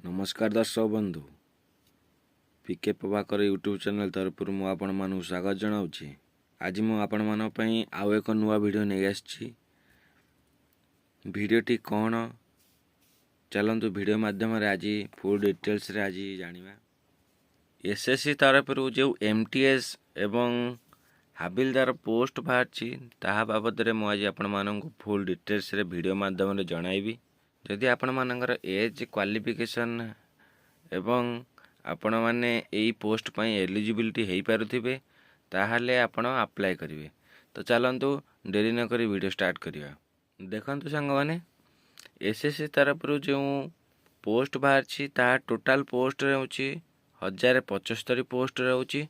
नमस्कार दर्शक बंधु पीके प्रभाकर यूट्यूब चैनल तरफ मु आपण मानू स्वागत जनाऊँगी। आज मु आपण मान पई आउ एक नुआ वीडियो नहीं आसी। वीडियोटी कौन चलतु वीडियो माध्यम आज फुल डिटेल्स रे आज जानिबा। एसएससी तरफ जो एमटीएस एवं हाबिलदार पोस्ट बाहर ताहा बाबद में मुझे आपण मानक फुल डिटेल्स रे वीडियो माध्यम जनइबी। जदि आपण मानकर एज क्वालिफिकेशन एवं आपण माने एई पोस्ट पई एलिजिबिलिटी हेई पारुथिबे ताहाले आपण अप्लाई करिवे। तो चलंतु देरी न करी वीडियो स्टार्ट करिया। देखंतु संग माने एसएससी तरफ जो पोस्ट बाहर छी ता टोटल पोस्ट रहउची 1075 पोस्ट रहउची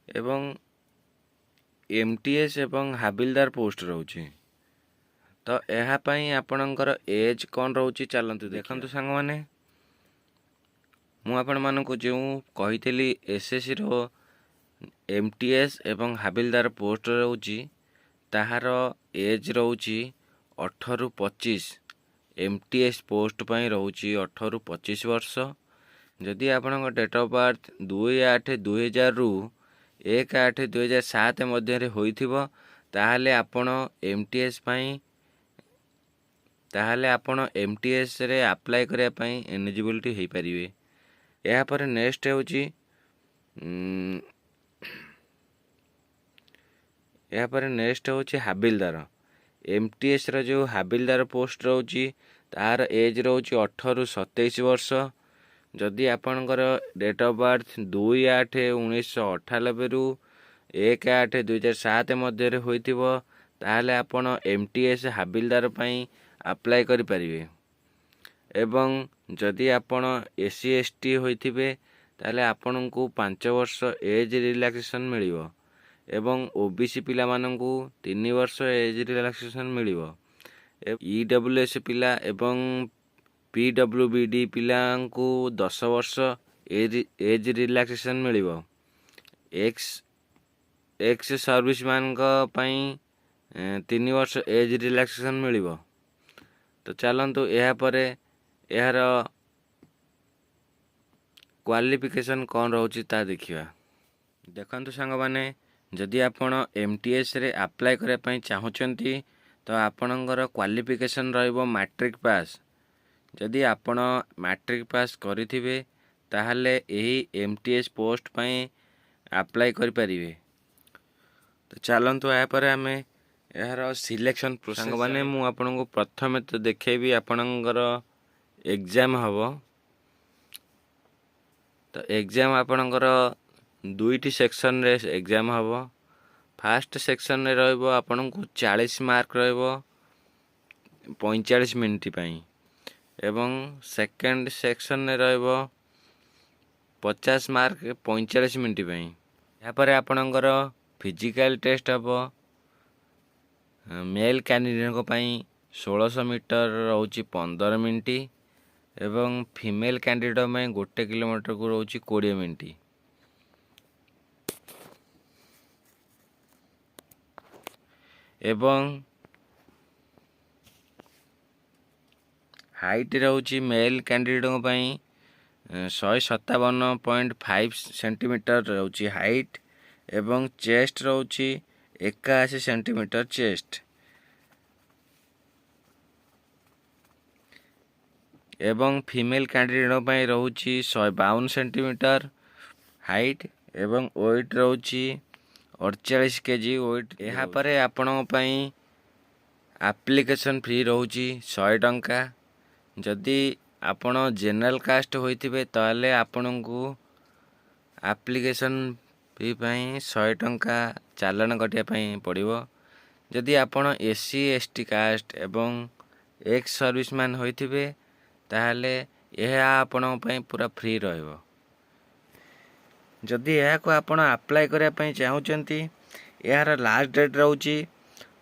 एवं एमटीएस एवं हाबिलदार पोस्ट रहउची। तो यह पाई आपणकर एज कौन रोची चलतु देखंतु सांग माने मु आपण मानक जो कही एसएससी रो एमटीएस एवं हाबिलदार पोस्ट रोची ताहार एज रोची 18 रु 25। एमटीएस पोस्ट पाई रोची 18 रु 25 वर्ष। जदि आपणक डेट ऑफ बर्थ 2/8/2000 रु 1/8/2007 मध्य रे होइथिबो ताहाले आपण एमटीएस पाई ताहले आपण एमटीएस रे अप्लाई करिया पई एलिजिबिलिटी हेई परिवे। या पर नेक्स्ट होची हाबिलदार। एमटीएस रो जो हाबिलदार पोस्ट रोची तार एज रोची 18 रु 27 वर्ष। जदि आपणकर डेट ऑफ बर्थ 2/8/1998 रु 1/8/2007 मध्य रे होइथिबो ताहले आपण एमटीएस हाबिलदार पई अप्लाई करि परिवे। एवं जदि आपण एससी एसटी होइथिबे ताले आपन को 5 वर्ष एज रिलैक्सेशन मिलिवो एवं ओबीसी पिला माननकु 3 वर्ष एज रिलैक्सेशन मिलिवो। ईडब्ल्यूएस पिला एवं पीडब्ल्यूबीडी पिला को 10 वर्ष एज रिलैक्सेशन मिलिवो। एक्स सर्विसमैन का पई 3 वर्ष एज रिलैक्सेशन मिलिवो। तो चलतु यह परे यार क्वालिफिकेशन कौन रोची ता देखिया। देखंतु सांग माने जदि आपण एमटीएस रे अप्लाई करे पई चाहुचंती तो आपणकर क्वालिफिकेशन रहइबो मैट्रिक पास। जदि आपण मैट्रिक पास करिथिबे ताहाले एही एमटीएस पोस्ट पई अप्लाई करि परिवे। तो चलंतु या पर हमें यार सिलेक्शन प्रोसेस माने मु आपन को प्रथम तो देखेबी आपनकर एग्जाम हबो। तो एग्जाम आपनकर दुईटी सेक्शन रे एग्जाम हबो। फर्स्ट सेक्शन रे रहइबो आपन को 40 मार्क रहइबो 45 मिनिट पई एवं सेकंड सेक्शन रे रहइबो 50 मार्क 45 मिनिट पई। या पर आपनकर फिजिकल टेस्ट हबो। मेल कैंडिडेट को पाई 1600 मीटर रोची 15 मिनिट एवं फीमेल कैंडिडेट में 1 किलोमीटर को रोची 20 मिनिट। एवं हाइट रोची मेल कैंडिडेट को पाई 157.5 सेंटीमीटर रोची हाइट एवं चेस्ट रोची 81 सेंटीमीटर चेस्ट एवं फीमेल कैंडिडेट पाई रोची 152 सेंटीमीटर हाइट एवं वेट रोची 48 केजी वेट। यह पर आपण पाई एप्लिकेशन फी रोची 100 टंका। जदि आपण जनरल कास्ट होइथिबे ताले आपण को एप्लिकेशन फी पाई 100 टंका चालान कटिया पाई पड़िबो। जदि आपण एससी एसटी कास्ट एवं एक्स सर्विसमैन होइथिबे ताहले यह आपण पाई पूरा फ्री रहइबो। जदि यह को आपण अप्लाई करिया पाई चाहुचंती यार लास्ट डेट रहउची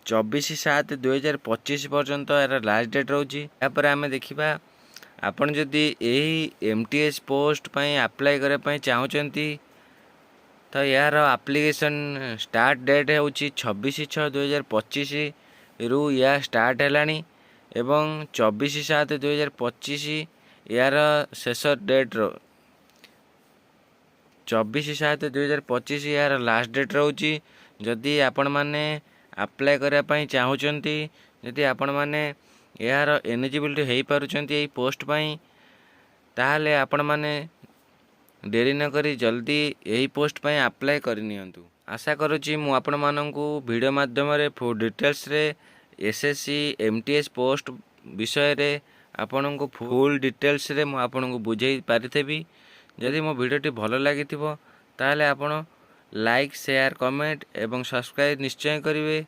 24/7/2025 पर्यंत यार लास्ट डेट रहउची। या पर हमें देखिबा आपण जदि एही एमटीएस पोस्ट पाई अप्लाई करिया पाई चाहुचंती तो यार एप्लिकेशन स्टार्ट डेट होची 26/6/2025 रु या स्टार्ट हेलानी एवं 24/7/2025 यार शेष डेट 24/7/2025 यार लास्ट डेट रोचे। जदि आपण मैंने अप्लाई करने चाहूँगी, जदि आपण मैंने यार एलिजिबिलिटी हो पारुछंती एई पोस्ट पाई, ताहले आपण मैंने डेरी न करी जल्दी यही पोस्ट पाई अप्लाई करनियंतु। आशा करुच्ची मु आपण मानंकु वीडियो माध्यम रे फुल डिटेल्स रे एसएससी एमटीएस पोस्ट विषय रे आपनको फुल डिटेल्स रे मु आपनको बुझेई पारिथेबी। जदि मो वीडियोटी भल लागिथिबो ताहले आपण लाइक शेयर कमेंट एवं सब्सक्राइब निश्चय करिवे।